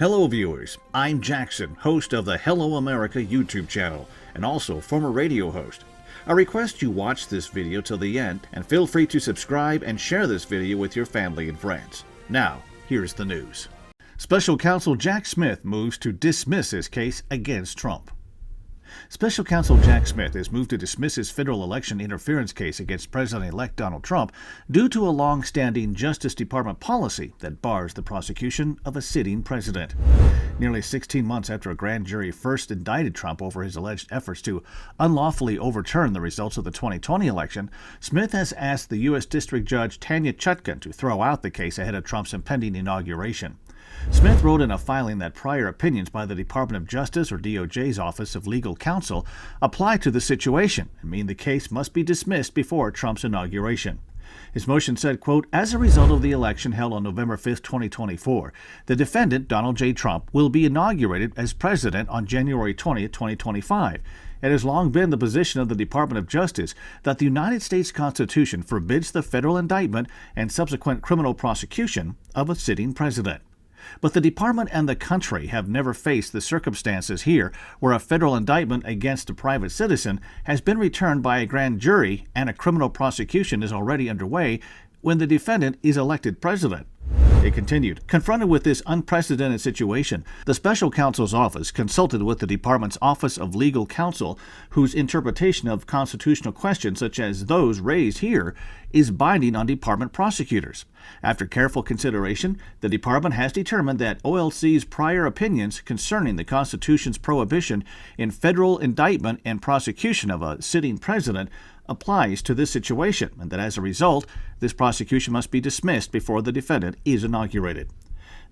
Hello viewers, I'm Jackson, host of the Hello America YouTube channel, and also former radio host. I request you watch this video till the end, and feel free to subscribe and share this video with your family and friends. Now, here's the news. Special Counsel Jack Smith moves to dismiss his case against Trump. Special Counsel Jack Smith has moved to dismiss his federal election interference case against President-elect Donald Trump due to a long-standing Justice Department policy that bars the prosecution of a sitting president. Nearly 16 months after a grand jury first indicted Trump over his alleged efforts to unlawfully overturn the results of the 2020 election, Smith has asked the U.S. District Judge Tanya Chutkan to throw out the case ahead of Trump's impending inauguration. Smith wrote in a filing that prior opinions by the Department of Justice or DOJ's Office of Legal Counsel apply to the situation and mean the case must be dismissed before Trump's inauguration. His motion said, quote, "As a result of the election held on November 5, 2024, the defendant, Donald J. Trump, will be inaugurated as president on January 20, 2025. It has long been the position of the Department of Justice that the United States Constitution forbids the federal indictment and subsequent criminal prosecution of a sitting president. But the department and the country have never faced the circumstances here where a federal indictment against a private citizen has been returned by a grand jury and a criminal prosecution is already underway when the defendant is elected president." It continued, "Confronted with this unprecedented situation, the special counsel's office consulted with the department's Office of Legal Counsel, whose interpretation of constitutional questions such as those raised here is binding on department prosecutors. After careful consideration, the department has determined that OLC's prior opinions concerning the Constitution's prohibition in federal indictment and prosecution of a sitting president applies to this situation, and that as a result, this prosecution must be dismissed before the defendant is inaugurated."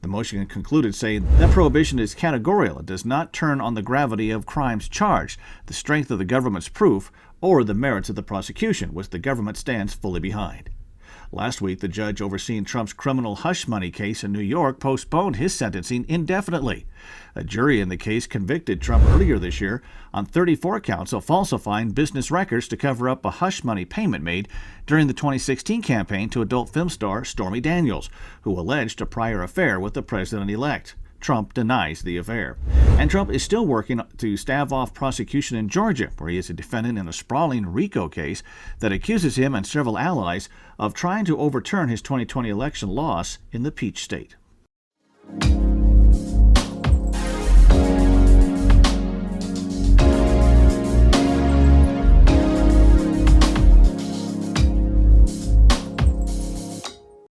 The motion concluded saying that prohibition is categorical and does not turn on the gravity of crimes charged, the strength of the government's proof, or the merits of the prosecution, which the government stands fully behind. Last week, the judge overseeing Trump's criminal hush money case in New York postponed his sentencing indefinitely. A jury in the case convicted Trump earlier this year on 34 counts of falsifying business records to cover up a hush money payment made during the 2016 campaign to adult film star Stormy Daniels, who alleged a prior affair with the president-elect. Trump denies the affair. And Trump is still working to stave off prosecution in Georgia, where he is a defendant in a sprawling RICO case that accuses him and several allies of trying to overturn his 2020 election loss in the Peach State.